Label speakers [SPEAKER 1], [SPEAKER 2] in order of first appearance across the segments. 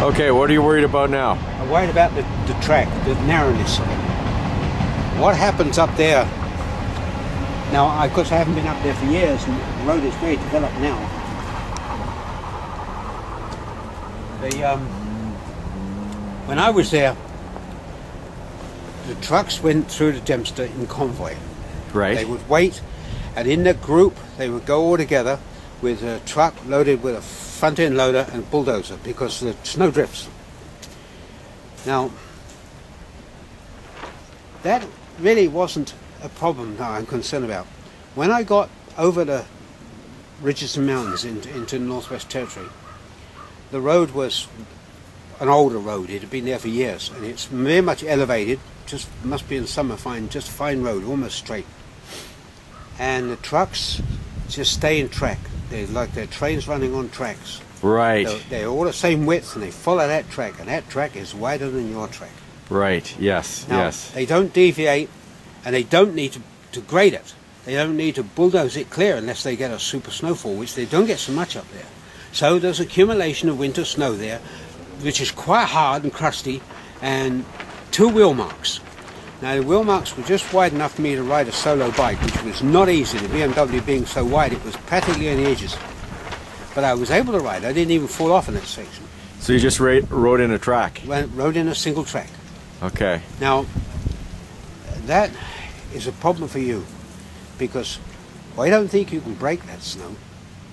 [SPEAKER 1] Okay, what are you worried about now?
[SPEAKER 2] I'm worried about the track, the narrowness of it. What happens up there? Now, of course, I haven't been up there for years, and the road is very developed now. When I was there, the trucks went through the Dempster in convoy.
[SPEAKER 1] Right.
[SPEAKER 2] They would wait, and in the group, they would go all together with a truck loaded with a front-end loader and bulldozer because the snow drifts. Now, that really wasn't a problem that I'm concerned about. When I got over the Richardson Mountains into the Northwest Territory, the road was an older road. It had been there for years, and it's very much elevated. Just must be in summer fine, just a fine road, almost straight. And the trucks just stay in track. They're like they're trains running on tracks.
[SPEAKER 1] Right.
[SPEAKER 2] They're all the same width, and they follow that track, and that track is wider than your track.
[SPEAKER 1] Right. Yes.
[SPEAKER 2] Now,
[SPEAKER 1] yes.
[SPEAKER 2] they don't deviate, and they don't need to grade it. They don't need to bulldoze it clear unless they get a super snowfall, which they don't get so much up there. So there's accumulation of winter snow there, which is quite hard and crusty, and 2 wheel marks. Now the wheel marks were just wide enough for me to ride a solo bike, which was not easy. The BMW being so wide, it was practically on the edges. But I was able to ride. I didn't even fall off in that section.
[SPEAKER 1] So you just rode in a track?
[SPEAKER 2] Rode in a single track.
[SPEAKER 1] Okay.
[SPEAKER 2] Now, that is a problem for you, because I don't think you can break that snow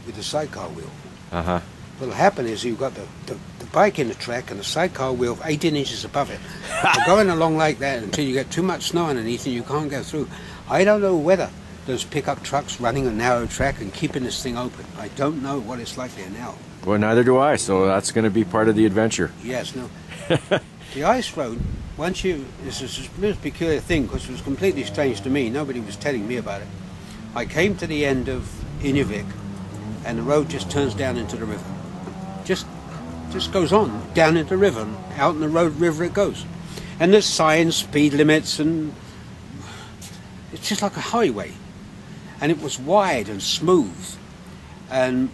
[SPEAKER 2] with a sidecar wheel.
[SPEAKER 1] Uh-huh.
[SPEAKER 2] What'll happen is you've got the bike in the track and the sidecar wheel 18 inches above it. You're going along like that until you get too much snow underneath and you can't go through. I don't know whether those pickup trucks running a narrow track and keeping this thing open. I don't know what it's like there now.
[SPEAKER 1] Well, neither do I, so that's going to be part of the adventure.
[SPEAKER 2] Yes, no. The ice road, once you... This is a little peculiar thing because it was completely strange to me. Nobody was telling me about it. I came to the end of Inuvik and the road just turns down into the river. Just goes on down into the river, and out in the river it goes. And there's signs, speed limits, and it's just like a highway. And it was wide and smooth. And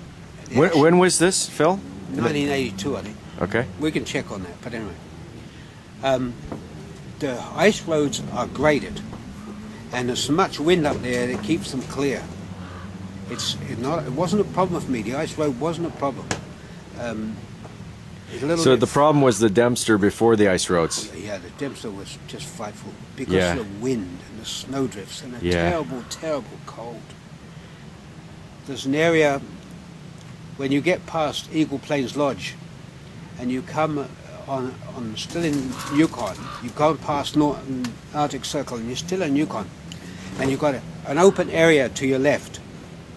[SPEAKER 1] when was this, Phil?
[SPEAKER 2] 1982, I think.
[SPEAKER 1] Okay.
[SPEAKER 2] We can check on that, but anyway. The ice roads are graded, and there's so much wind up there that keeps them clear. It wasn't a problem for me. The ice road wasn't a problem.
[SPEAKER 1] So the problem was the Dempster before the ice roads.
[SPEAKER 2] Yeah, the Dempster was just frightful because of the wind and the snowdrifts and the terrible, terrible cold. There's an area when you get past Eagle Plains Lodge and you come on still in Yukon, you've gone past Arctic Circle and you're still in Yukon, and you've got an open area to your left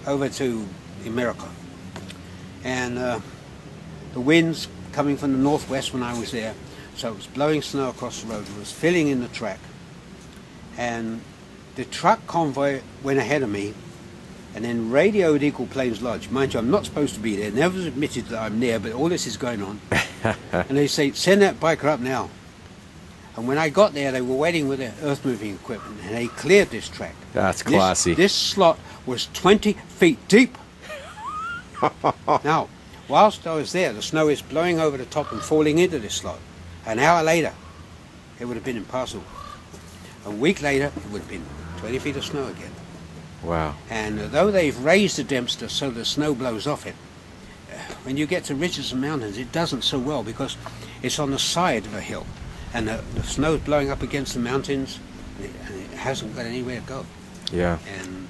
[SPEAKER 2] over to America, and the winds coming from the northwest when I was there, so it was blowing snow across the road. It was filling in the track, and the truck convoy went ahead of me and then radioed Eagle Plains Lodge. Mind you, I'm not supposed to be there, never admitted that I'm there, but all this is going on. And they say, send that biker up now. And when I got there, they were waiting with their earth moving equipment, and they cleared this track.
[SPEAKER 1] That's classy.
[SPEAKER 2] This slot was 20 feet deep. Now, whilst I was there, the snow is blowing over the top and falling into this slot. An hour later, it would have been impassable. A week later, it would have been 20 feet of snow again.
[SPEAKER 1] Wow.
[SPEAKER 2] And though they've raised the Dempster so the snow blows off it, when you get to Richardson Mountains, it doesn't so well because it's on the side of a hill. And the snow's blowing up against the mountains, and it hasn't got anywhere to go.
[SPEAKER 1] Yeah.
[SPEAKER 2] And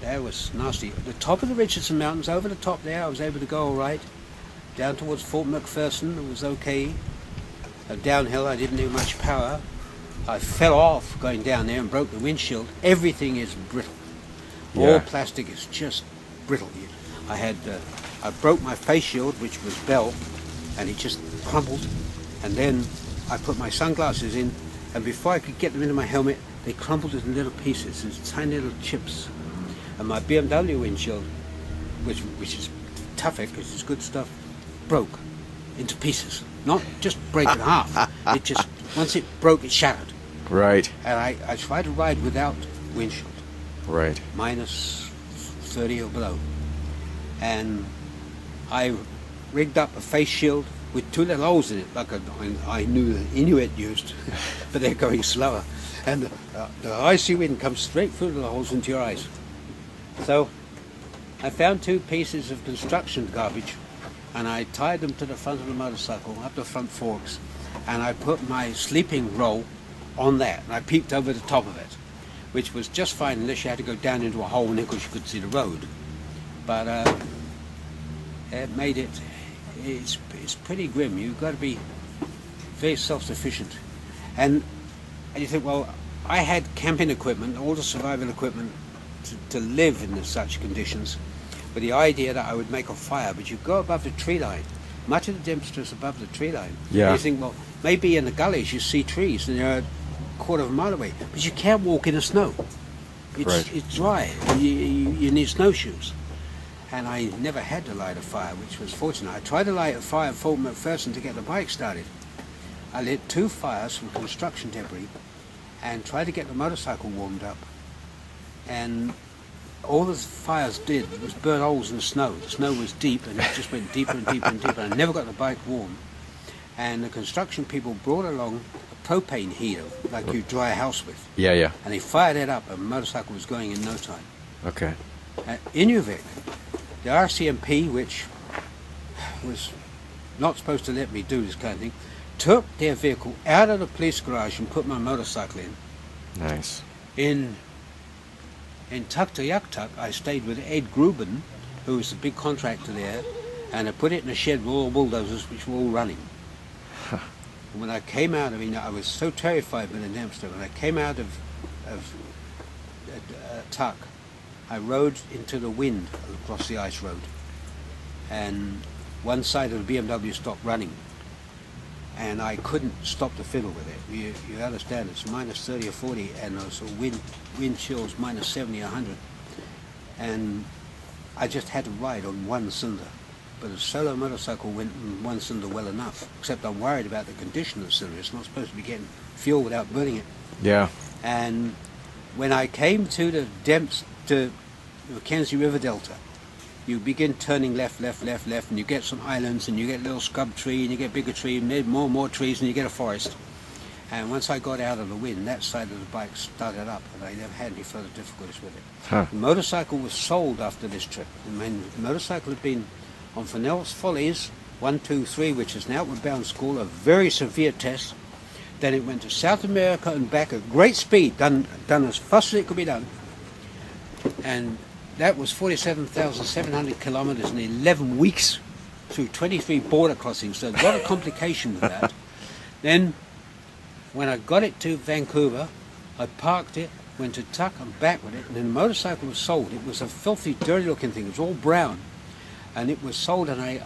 [SPEAKER 2] that was nasty. At the top of the Richardson Mountains, over the top there, I was able to go all right. Down towards Fort McPherson, it was okay. Downhill, I didn't do much power. I fell off going down there and broke the windshield. Everything is brittle.
[SPEAKER 1] Yeah.
[SPEAKER 2] All plastic is just brittle. I broke my face shield, which was Bell, and it just crumpled. And then I put my sunglasses in, and before I could get them into my helmet, they crumpled into little pieces, into tiny little chips. And my BMW windshield, which is tough because it's good stuff, broke into pieces. Not just break in half. It just, once it broke, it shattered.
[SPEAKER 1] Right.
[SPEAKER 2] And I tried to ride without windshield.
[SPEAKER 1] Right.
[SPEAKER 2] Minus 30 or below. And I rigged up a face shield with two little holes in it, like I knew the Inuit used, but they're going slower. And the icy wind comes straight through the holes into your eyes. So I found two pieces of construction garbage, and I tied them to the front of the motorcycle, up the front forks, and I put my sleeping roll on that, and I peeped over the top of it, which was just fine unless you had to go down into a hole in it because you could see the road. But it made it, it's pretty grim. You've got to be very self-sufficient. And you think, well, I had camping equipment, all the survival equipment to live in such conditions, with the idea that I would make a fire, but you go above the tree line. Much of the Dempster is above the tree line.
[SPEAKER 1] Yeah.
[SPEAKER 2] You think, well, maybe in the gullies you see trees and you're a quarter of a mile away, but you can't walk in the snow. It's dry. You need snowshoes. And I never had to light a fire, which was fortunate. I tried to light a fire at Fort McPherson to get the bike started. I lit 2 fires from construction debris and tried to get the motorcycle warmed up. And all the fires did was burn holes in the snow. The snow was deep, and it just went deeper and deeper and deeper. And I never got the bike warm. And the construction people brought along a propane heater, like you dry a house with.
[SPEAKER 1] Yeah, yeah.
[SPEAKER 2] And they fired it up, and the motorcycle was going in no time.
[SPEAKER 1] Okay.
[SPEAKER 2] In Inuvik, the RCMP, which was not supposed to let me do this kind of thing, took their vehicle out of the police garage and put my motorcycle in.
[SPEAKER 1] Nice.
[SPEAKER 2] In Tuktoyaktuk, I stayed with Ed Gruben, who was the big contractor there, and I put it in a shed with all bulldozers, which were all running.
[SPEAKER 1] Huh.
[SPEAKER 2] And when I came out, I was so terrified by the Dempster. When I came out of Tuk, I rode into the wind across the ice road, and one side of the BMW stopped running, and I couldn't stop to fiddle with it. You understand, it's minus 30 or 40, and so wind chills minus 70 or 100, and I just had to ride on one cylinder. But a solo motorcycle went in one cylinder well enough, except I'm worried about the condition of the cylinder. It's not supposed to be getting fuel without burning it.
[SPEAKER 1] Yeah.
[SPEAKER 2] And when I came to the Mackenzie River Delta, you begin turning left, and you get some islands, and you get a little scrub tree, and you get bigger tree, and more trees, and you get a forest. And once I got out of the wind, that side of the bike started up, and I never had any further difficulties with it.
[SPEAKER 1] Huh.
[SPEAKER 2] The motorcycle was sold after this trip. The motorcycle had been on Fennell's Follies 1, 2, 3, which is an outward bound school, a very severe test. Then it went to South America and back at great speed, done as fast as it could be done. And that was 47,700 kilometers in 11 weeks through 23 border crossings. So a lot of complication with that. Then, when I got it to Vancouver, I parked it, went to Tuk and back with it, and then the motorcycle was sold. It was a filthy, dirty-looking thing. It was all brown, and it was sold, and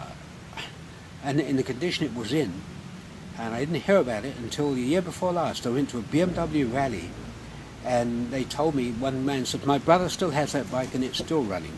[SPEAKER 2] in the condition it was in. And I didn't hear about it until the year before last. I went to a BMW rally, and they told me, one man said, my brother still has that bike and it's still running.